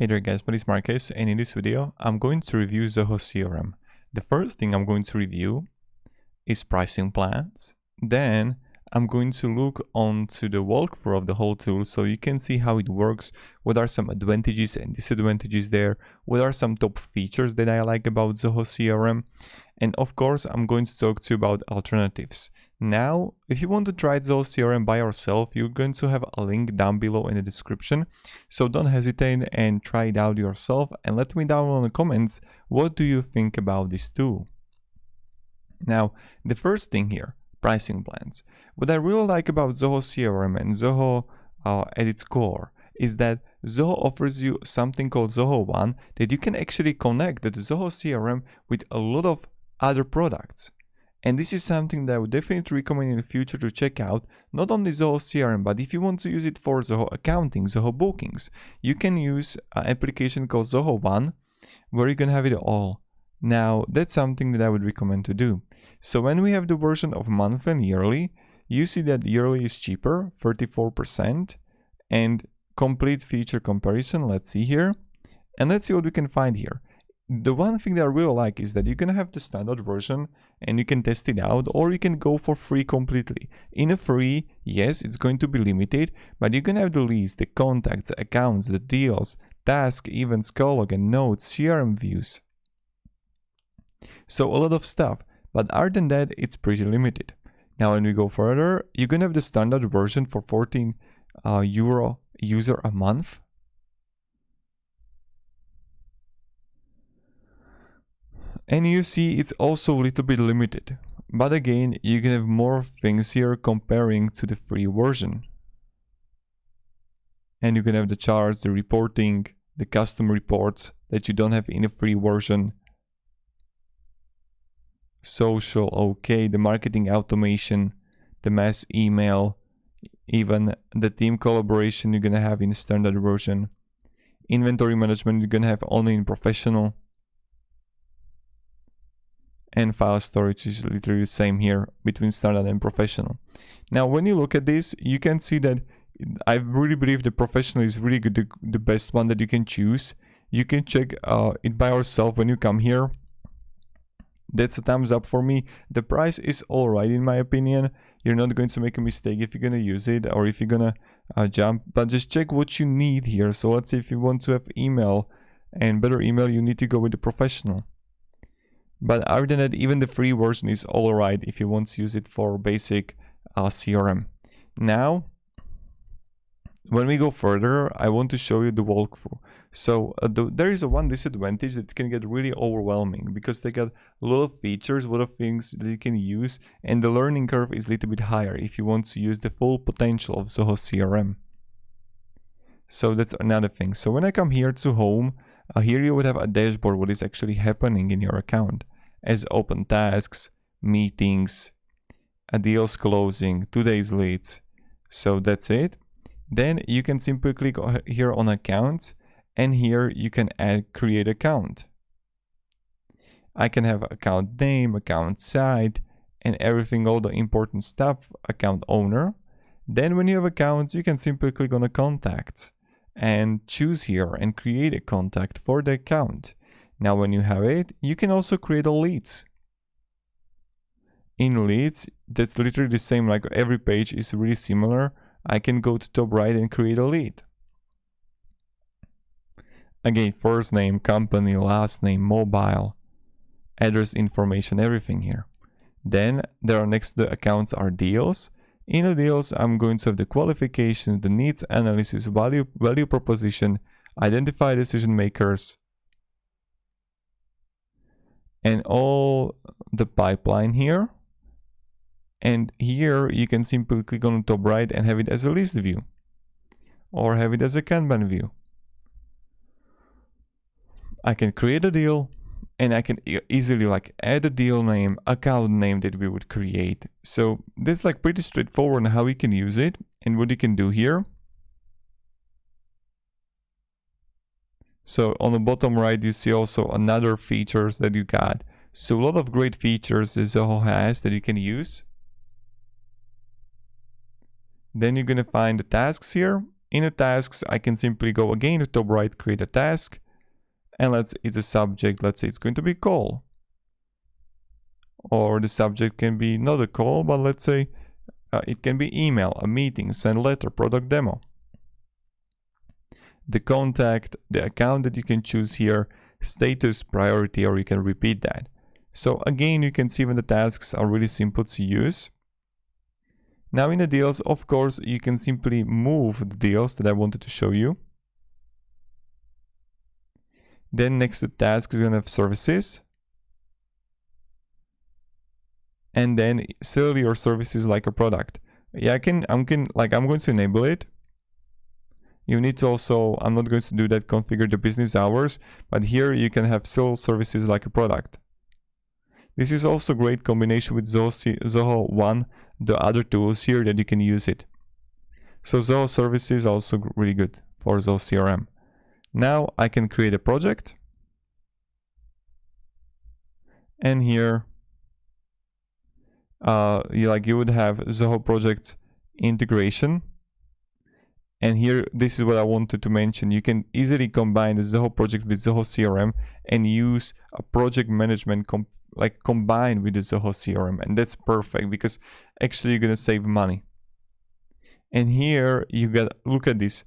Hey there guys, my name is Marcus, and in this video I'm going to review Zoho CRM. The first thing I'm going to review is pricing plans. Then I'm going to look onto the walkthrough of the whole tool so you can see how it works, what are some advantages and disadvantages there, what are some top features that I like about Zoho CRM, and of course I'm going to talk to you about alternatives. Now, if you want to try Zoho CRM by yourself, you're going to have a link down below in the description, so don't hesitate and try it out yourself and let me down in the comments what do you think about this tool. Now, the first thing here, pricing plans. What I really like about Zoho CRM and Zoho at its core is that Zoho offers you something called Zoho One that you can actually connect the Zoho CRM with a lot of other products. And this is something that I would definitely recommend in the future to check out, not only Zoho CRM, but if you want to use it for Zoho accounting, Zoho bookings, you can use an application called Zoho One where you can have it all. Now, that's something that I would recommend to do. So when we have the version of monthly and yearly, you see that yearly is cheaper, 34%, and complete feature comparison, let's see here. And let's see what we can find here. The one thing that I really like is that you can have the standard version and you can test it out, or you can go for free completely. In a free, yes, it's going to be limited, but you can have the list, the contacts, accounts, the deals, tasks, events, call log, and notes, CRM views. So a lot of stuff, but other than that, it's pretty limited. Now when we go further, you're gonna have the standard version for 14 euro user a month. And you see it's also a little bit limited. But again, you can have more things here comparing to the free version. And you can have the charts, the reporting, the custom reports that you don't have in the free version. Social, okay, the marketing automation, the mass email, even the team collaboration you're gonna have in the standard version. Inventory management you're gonna have only in professional. And file storage is literally the same here between standard and professional. Now when you look at this, you can see that I really believe the professional is really good, the best one that you can choose. You can check it by yourself when you come here. That's a thumbs up for me. The price is alright in my opinion. You're not going to make a mistake if you're gonna use it or if you're gonna jump, but just check what you need here. So let's say if you want to have email and better email, you need to go with the professional. But other than that, even the free version is alright if you want to use it for basic CRM. Now, when we go further, I want to show you the walkthrough. So there is one disadvantage that can get really overwhelming because they got a lot of features, a lot of things that you can use, and the learning curve is a little bit higher if you want to use the full potential of Zoho CRM. So that's another thing. So when I come here to home, here you would have a dashboard, what is actually happening in your account as open tasks, meetings, deals closing, today's leads. So that's it. Then you can simply click here on accounts, and here you can create account. I can have account name, account site, and everything, all the important stuff, account owner. Then when you have accounts, you can simply click on the contacts and choose here and create a contact for the account. Now when you have it, you can also create a leads. In leads, that's literally the same, like every page is really similar. I can go to top right and create a lead. Again, first name, company, last name, mobile, address information, everything here. Then there are next to the accounts are deals. In the deals, I'm going to have the qualifications, the needs analysis, value proposition, identify decision makers, and all the pipeline here. And here you can simply click on the top right and have it as a list view or have it as a Kanban view. I can create a deal and I can easily like add a deal name, account name that we would create. So that's like pretty straightforward on how you can use it and what you can do here. So on the bottom right, you see also another features that you got. So a lot of great features that Zoho has that you can use. Then you're gonna find the tasks here in the tasks, I can simply go again to top right, create a task, and it's a subject. Let's say it's going to be call, or the subject can be not a call, but let's say it can be email, a meeting, send letter, product demo. The contact, the account that you can choose here, status, priority, or you can repeat that. So again, you can see when the tasks are really simple to use. Now in the deals, of course, you can simply move the deals that I wanted to show you. Then next to tasks, you're gonna have services. And then sell your services like a product. Yeah, I'm going to enable it. You need to also, I'm not going to do that, configure the business hours, but here you can have sell services like a product. This is also a great combination with Zoho One, the other tools here that you can use it. So Zoho services is also really good for Zoho CRM. Now I can create a project. And here, you would have Zoho projects integration. And here, this is what I wanted to mention. You can easily combine the Zoho project with Zoho CRM and use a project management combined with the Zoho CRM. And that's perfect because actually you're going to save money. And here you got, look at this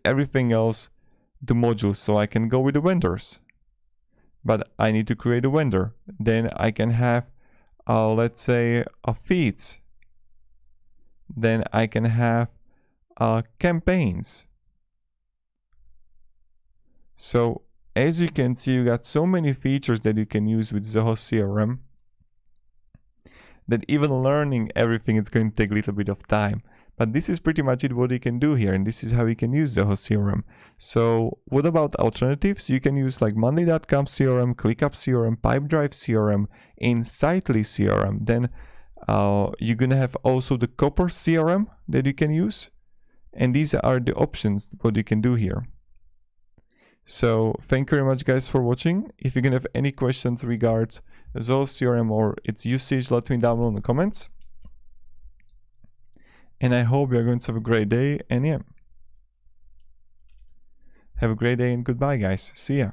everything else, the modules. So I can go with the vendors, but I need to create a vendor. Then I can have, let's say, feeds. Then I can have campaigns. So as you can see, you got so many features that you can use with Zoho CRM that even learning everything is going to take a little bit of time. But this is pretty much it what you can do here, and this is how you can use Zoho CRM. So what about alternatives? You can use like Monday.com CRM, ClickUp CRM, Pipedrive CRM, Insightly CRM. Then you're gonna have also the Copper CRM that you can use. And these are the options what you can do here. So thank you very much guys for watching. If you're gonna have any questions regards Zoho CRM or its usage, let me down below in the comments. And I hope you're going to have a great day, and yeah. Have a great day and goodbye guys. See ya.